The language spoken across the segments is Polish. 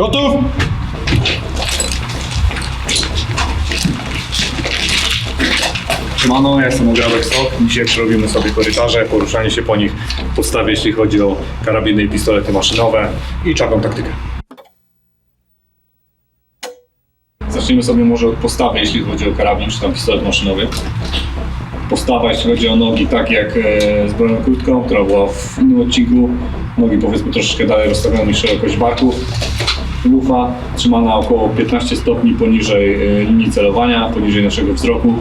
Gotów? Siemano, ja jestem Ograwek Sok. Dzisiaj przerobimy sobie korytarze, poruszanie się po nich w podstawie, jeśli chodzi o karabiny i pistolety maszynowe i czarną taktykę. Zacznijmy sobie może od podstawy, jeśli chodzi o karabin czy tam pistolet maszynowy. Postawa, jeśli chodzi o nogi, tak jak z bronią krótką, która była w innym odcinku. Nogi powiedzmy troszeczkę dalej rozstawione niż szerokość barku. Lufa trzymana około 15 stopni poniżej linii celowania, poniżej naszego wzroku,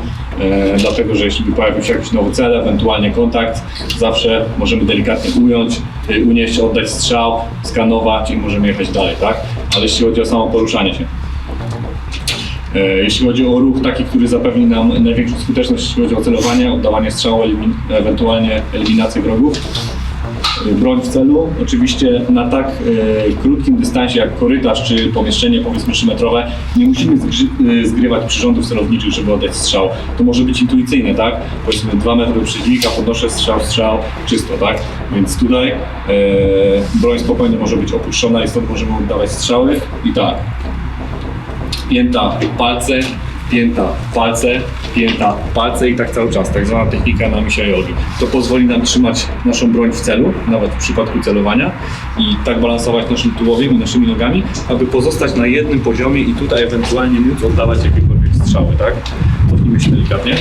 dlatego że jeśli by pojawił się jakiś nowy cel, ewentualnie kontakt, zawsze możemy delikatnie unieść, oddać strzał, skanować i możemy jechać dalej, tak? Ale jeśli chodzi o samo poruszanie się. Jeśli chodzi o ruch taki, który zapewni nam największą skuteczność, jeśli chodzi o celowanie, oddawanie strzału, ewentualnie eliminację wrogów. Broń w celu, oczywiście na tak krótkim dystansie jak korytarz czy pomieszczenie powiedzmy 3-metrowe nie musimy zgrywać przyrządów celowniczych, żeby oddać strzał. To może być intuicyjne, tak? Powiedzmy 2 metry do przeciwnika, podnoszę strzał, czysto, tak? Więc tutaj broń spokojnie może być opuszczona i stąd możemy oddawać strzały i tak. Pięta, palce, pięta, palce, pięta, palce i tak cały czas, tak zwana technika na misia jogi. To pozwoli nam trzymać naszą broń w celu, nawet w przypadku celowania i tak balansować naszym tułowiem i naszymi nogami, aby pozostać na jednym poziomie i tutaj ewentualnie móc oddawać jakiekolwiek strzały, tak? Cofnijmy się delikatnie.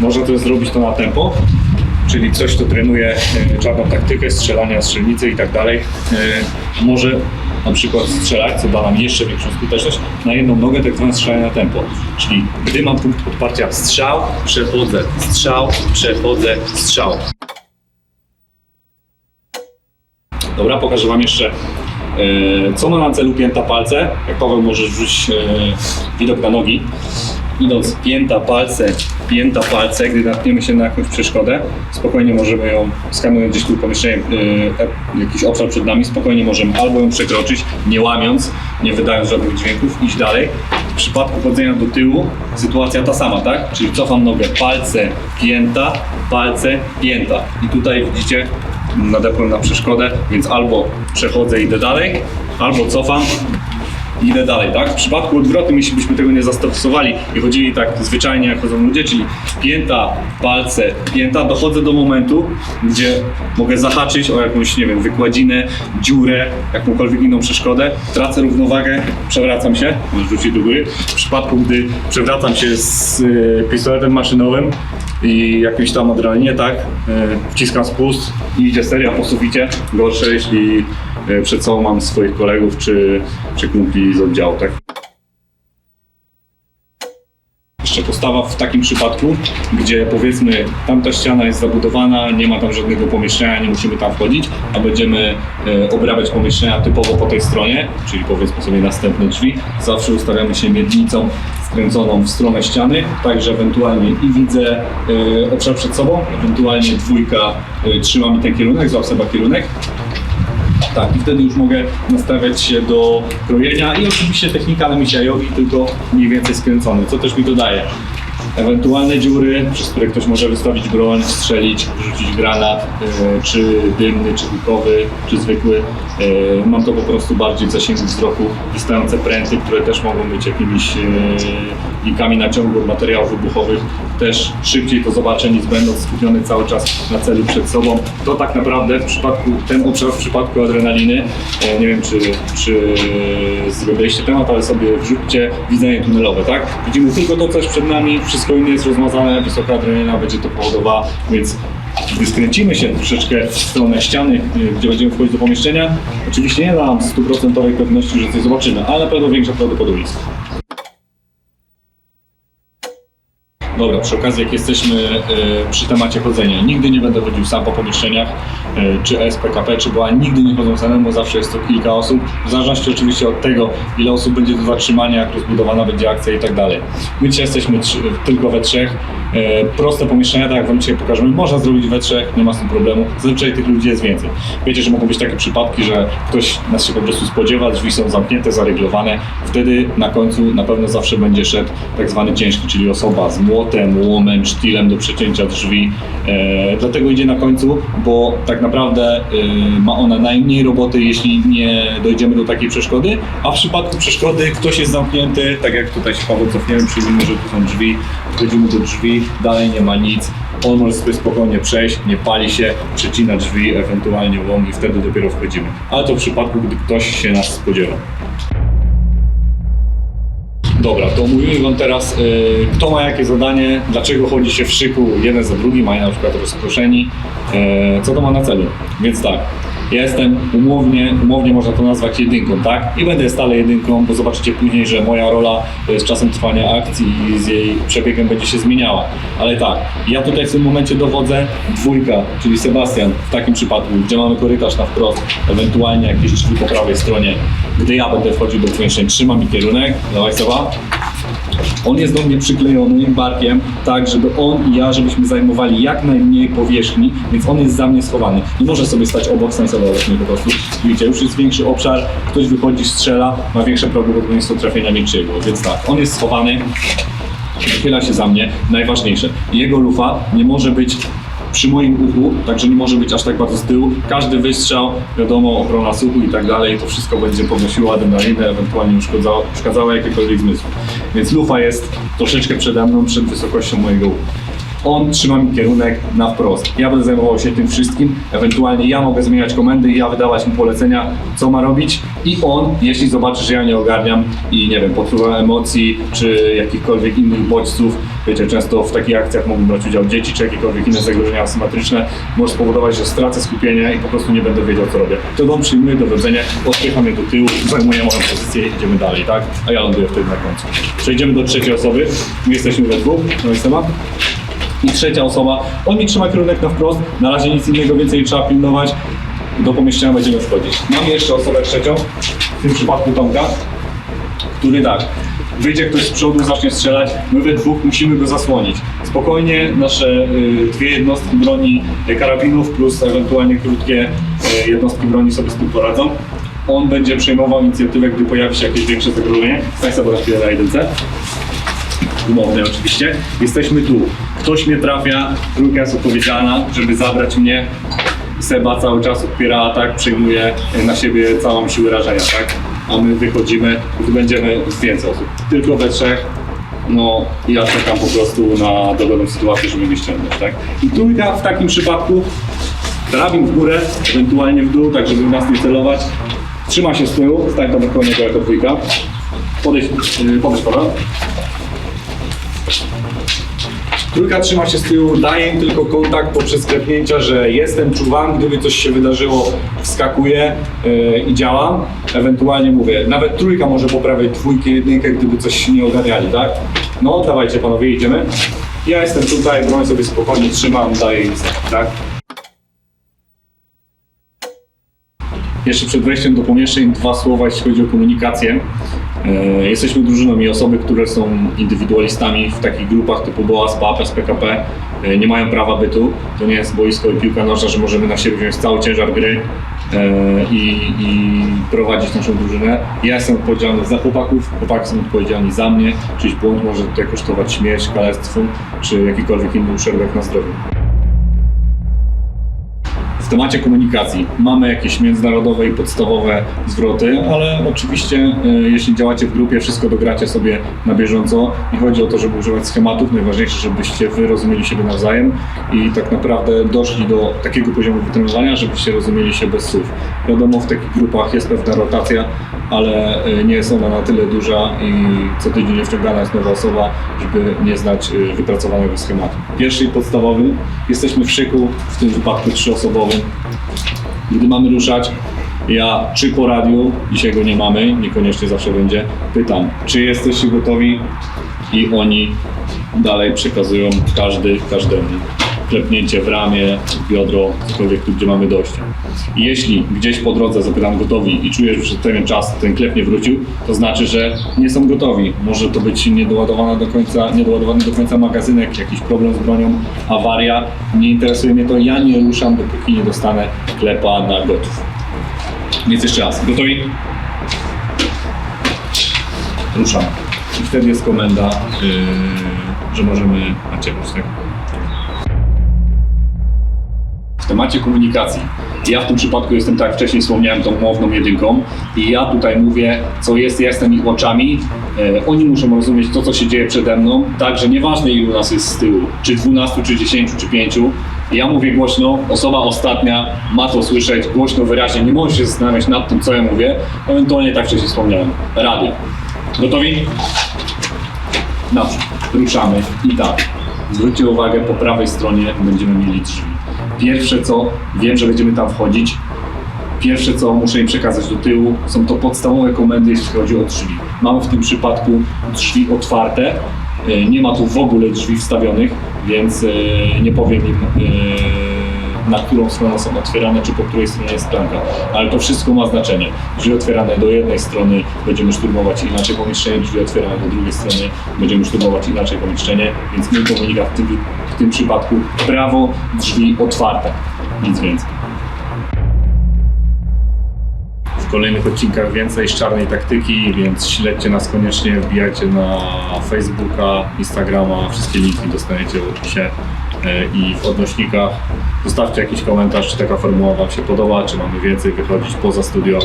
Można też zrobić to na tempo, czyli coś, kto trenuje czarną taktykę, strzelania, strzelnicy i tak dalej, może na przykład strzelać, co da nam jeszcze większą skuteczność, na jedną nogę, tak zwane strzelanie na tempo. Czyli gdy mam punkt podparcia strzał, przechodzę, strzał, przechodzę, strzał. Dobra, pokażę Wam jeszcze, co ma na celu pięta, palce. Jak Paweł możesz wrzucić widok na nogi. Idąc pięta, palce, gdy natkniemy się na jakąś przeszkodę, spokojnie możemy ją, skanując gdzieś tu pomieszczenie, jakiś obszar przed nami, spokojnie możemy albo ją przekroczyć, nie łamiąc, nie wydając żadnych dźwięków, iść dalej. W przypadku chodzenia do tyłu sytuacja ta sama, tak? Czyli cofam nogę, palce, pięta. I tutaj widzicie, nadepłem na przeszkodę, więc albo przechodzę, idę dalej, albo cofam, idę dalej, tak? W przypadku odwrotnym, jeśli byśmy tego nie zastosowali i chodzili tak zwyczajnie jak chodzą ludzie, czyli pięta, palce, pięta, dochodzę do momentu, gdzie mogę zahaczyć o jakąś, nie wiem, wykładzinę, dziurę, jakąkolwiek inną przeszkodę, tracę równowagę, przewracam się, rzucić do góry. W przypadku, gdy przewracam się z pistoletem maszynowym i jakimś tam adrenalinie, tak, wciskam spust i idzie seria po suficie, gorsze, jeśli przed sobą mam swoich kolegów czy kumpli z oddziału, tak. Jeszcze postawa w takim przypadku, gdzie powiedzmy tamta ściana jest zabudowana, nie ma tam żadnego pomieszczenia, nie musimy tam wchodzić, a będziemy obrabiać pomieszczenia typowo po tej stronie, czyli powiedzmy sobie następne drzwi, zawsze ustawiamy się miednicą skręconą w stronę ściany, tak że ewentualnie i widzę obszar przed sobą, ewentualnie dwójka trzyma mi ten kierunek, złap sobie kierunek. Tak, i wtedy już mogę nastawiać się do krojenia i oczywiście technika na misia jogi, tylko mniej więcej skręcony, co też mi dodaje. Ewentualne dziury, przez które ktoś może wystawić broń, strzelić, rzucić granat, czy dymny, czy hukowy, czy zwykły. Mam to po prostu bardziej w zasięgu wzroku, wystające pręty, które też mogą być jakimiś linkami naciągu od materiałów wybuchowych. Też szybciej to zobaczę, niż będąc skupiony cały czas na celu przed sobą. To tak naprawdę ten obszar w przypadku adrenaliny, nie wiem czy zrobiliście temat, ale sobie wrzućcie widzenie tunelowe, tak? Widzimy tylko to, co jest przed nami, wszystko inne jest rozmazane, wysoka adrenalina będzie to powodowała, więc gdy skręcimy się troszeczkę w stronę ściany, gdzie będziemy wchodzić do pomieszczenia, oczywiście nie dam 100% pewności, że coś zobaczymy, ale na pewno większe prawdopodobieństwo. Dobra, przy okazji jak jesteśmy przy temacie chodzenia, nigdy nie będę chodził sam po pomieszczeniach, czy SPKP, czy BOA, nigdy nie chodzą samemu, bo zawsze jest to kilka osób, w zależności oczywiście od tego, ile osób będzie do zatrzymania, jak rozbudowana będzie akcja i tak dalej. My dzisiaj jesteśmy tylko we trzech, proste pomieszczenia, tak jak Wam dzisiaj pokażemy, można zrobić we trzech, nie ma z tym problemu, zazwyczaj tych ludzi jest więcej. Wiecie, że mogą być takie przypadki, że ktoś nas się po prostu spodziewa, drzwi są zamknięte, zareglowane, wtedy na końcu na pewno zawsze będzie szedł tak zwany ciężki, czyli osoba z młotem, młotem, łomem, sztilem do przecięcia drzwi. Dlatego idzie na końcu, bo tak naprawdę ma ona najmniej roboty, jeśli nie dojdziemy do takiej przeszkody, a w przypadku przeszkody ktoś jest zamknięty, tak jak tutaj się Paweł cofniemy, przyjmijmy, że tu są drzwi, wchodzimy do drzwi, dalej nie ma nic, on może sobie spokojnie przejść, nie pali się, przecina drzwi, ewentualnie łom i wtedy dopiero wchodzimy. Ale to w przypadku, gdy ktoś się nas spodziewa. Dobra, to omówimy Wam teraz, kto ma jakie zadanie, dlaczego chodzi się w szyku jeden za drugim, a na przykład rozproszeni, co to ma na celu. Więc tak, ja jestem umownie można to nazwać jedynką, tak? I będę stale jedynką, bo zobaczycie później, że moja rola z czasem trwania akcji i z jej przebiegiem będzie się zmieniała. Ale tak, ja tutaj w tym momencie dowodzę dwójka, czyli Sebastian w takim przypadku, gdzie mamy korytarz na wprost, ewentualnie jakieś drzwi po prawej stronie. Gdy ja będę wchodził do pomieszczeń, trzyma mi kierunek, dawaj Seba. On jest do mnie przyklejony barkiem, tak żeby on i ja, żebyśmy zajmowali jak najmniej powierzchni, więc on jest za mnie schowany. Nie może sobie stać obok Stanisława po prostu. Widzicie, już jest większy obszar, ktoś wychodzi, strzela, ma większe prawdopodobieństwo trafienia większego. Więc tak, on jest schowany, wychyla się za mnie, najważniejsze. Jego lufa nie może być przy moim uchu, także nie może być aż tak bardzo z tyłu. Każdy wystrzał, wiadomo, ochrona słuchu i tak dalej, to wszystko będzie podnosiło adrenalinę, ewentualnie uszkadzało jakiekolwiek zmysły. Więc lufa jest troszeczkę przede mną, przed wysokością mojego ucha. On trzyma mi kierunek na wprost. Ja będę zajmował się tym wszystkim, ewentualnie ja mogę zmieniać komendy i ja wydawać mu polecenia, co ma robić i on, jeśli zobaczy, że ja nie ogarniam i nie wiem, poczuwam emocji czy jakichkolwiek innych bodźców, wiecie, często w takich akcjach mogą brać udział dzieci czy jakiekolwiek inne zagrożenia asymetryczne, może spowodować, że stracę skupienie i po prostu nie będę wiedział, co robię. Wtedy on przyjmuje dowodzenie, odpycham je do tyłu, zajmuję moją pozycję i idziemy dalej, tak? A ja ląduję wtedy na końcu. Przejdziemy do trzeciej osoby, my jesteśmy we dwóch, no i Seba. I trzecia osoba, on mi trzyma kierunek na wprost, na razie nic innego więcej nie trzeba pilnować, do pomieszczenia będziemy wchodzić. Mam jeszcze osobę trzecią, w tym przypadku Tomka, który tak, wyjdzie ktoś z przodu, zacznie strzelać, my we dwóch musimy go zasłonić. Spokojnie nasze dwie jednostki broni karabinów plus ewentualnie krótkie jednostki broni sobie z tym poradzą. On będzie przejmował inicjatywę, gdy pojawi się jakieś większe zagrożenie. Stań sobie na chwilę na jedynce. Umownej oczywiście. Jesteśmy tu. Ktoś mnie trafia, trójka jest odpowiedzialna, żeby zabrać mnie. Seba cały czas odpiera atak, przejmuje na siebie całą siłę rażenia, tak? A my wychodzimy, tu będziemy z więcej osób. Tylko we trzech. No, ja czekam po prostu na dogodną sytuację, żeby mnie ściągnąć, tak? I trójka w takim przypadku, karabin w górę, ewentualnie w dół, tak żeby w nas nie celować. Trzyma się z tyłu, stań tam koło niego jako dwójka. Podejdź Paweł. Trójka trzyma się z tyłu, daje im tylko kontakt poprzez klepnięcia, że jestem, czuwam, gdyby coś się wydarzyło, wskakuję i działam. Ewentualnie mówię, nawet trójka może poprawiać dwójkę, jedynkę, gdyby coś nie ogarniali, tak? No dawajcie panowie, idziemy. Ja jestem tutaj, broń sobie spokojnie trzymam, daję im tak? Jeszcze przed wejściem do pomieszczeń dwa słowa, jeśli chodzi o komunikację. Jesteśmy drużyną i osoby, które są indywidualistami w takich grupach typu BOAS, PAPS, PKP nie mają prawa bytu. To nie jest boisko i piłka nożna, że możemy na siebie wziąć cały ciężar gry i prowadzić naszą drużynę. Ja jestem odpowiedzialny za chłopaków, chłopaki są odpowiedzialni za mnie. Czyjś błąd może tutaj kosztować śmierć, kalectwo czy jakikolwiek inny uszczerbek na zdrowiu. W temacie komunikacji mamy jakieś międzynarodowe i podstawowe zwroty, ale oczywiście jeśli działacie w grupie, wszystko dogracie sobie na bieżąco. Nie chodzi o to, żeby używać schematów, najważniejsze, żebyście wy rozumieli siebie nawzajem i tak naprawdę doszli do takiego poziomu wytrenowania, żebyście rozumieli się bez słów. Wiadomo, w takich grupach jest pewna rotacja, ale nie jest ona na tyle duża i co tydzień wciągana jest nowa osoba, żeby nie znać wypracowanego schematu. Pierwszy i podstawowy, jesteśmy w szyku, w tym wypadku trzyosobowym. Gdy mamy ruszać, ja czy po radiu, dzisiaj go nie mamy, niekoniecznie zawsze będzie, pytam, czy jesteście gotowi i oni dalej przekazują każdemu. Klepnięcie w ramię, w biodro, cokolwiek tu, gdzie mamy dojście. I jeśli gdzieś po drodze zapytam gotowi i czujesz, że przed pewien czas ten klep nie wrócił, to znaczy, że nie są gotowi. Może to być niedoładowany do końca magazynek, jakiś problem z bronią, awaria. Nie interesuje mnie to, ja nie ruszam, dopóki nie dostanę klepa na gotów. Więc jeszcze raz, gotowi? Ruszam. i wtedy jest komenda, że możemy naciewać, tak? W temacie komunikacji. Ja w tym przypadku jestem, tak jak wcześniej wspomniałem, tą umowną jedynką i ja tutaj mówię, co jest, ja jestem ich oczami. Oni muszą rozumieć to, co się dzieje przede mną, tak, że nieważne ilu nas jest z tyłu, czy 12, czy 10, czy 5. Ja mówię głośno, osoba ostatnia ma to słyszeć głośno, wyraźnie, nie może się zastanawiać nad tym, co ja mówię. Ewentualnie, tak wcześniej wspomniałem, radio. Gotowi? Naprzód, ruszamy i tak. Zwróćcie uwagę, po prawej stronie będziemy mieli drzwi. Pierwsze co, wiem, że będziemy tam wchodzić. Pierwsze co muszę im przekazać do tyłu, są to podstawowe komendy, jeśli chodzi o drzwi. Mamy w tym przypadku drzwi otwarte. Nie ma tu w ogóle drzwi wstawionych, więc nie powiem im, na którą stronę są otwierane, czy po której stronie jest klamka. Ale to wszystko ma znaczenie. Drzwi otwierane do jednej strony będziemy szturmować inaczej pomieszczenie, drzwi otwierane do drugiej strony będziemy szturmować inaczej pomieszczenie, więc mój komunikat w tym przypadku prawo, drzwi otwarte. Nic więcej. W kolejnych odcinkach więcej z czarnej taktyki, więc śledźcie nas koniecznie, wbijajcie na Facebooka, Instagrama, wszystkie linki dostaniecie w opisie i w odnośnikach. Zostawcie jakiś komentarz, czy taka formuła Wam się podoba, czy mamy więcej wychodzić poza studio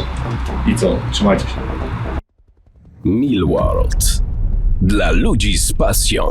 i co, trzymajcie się. Millworld. Dla ludzi z pasją.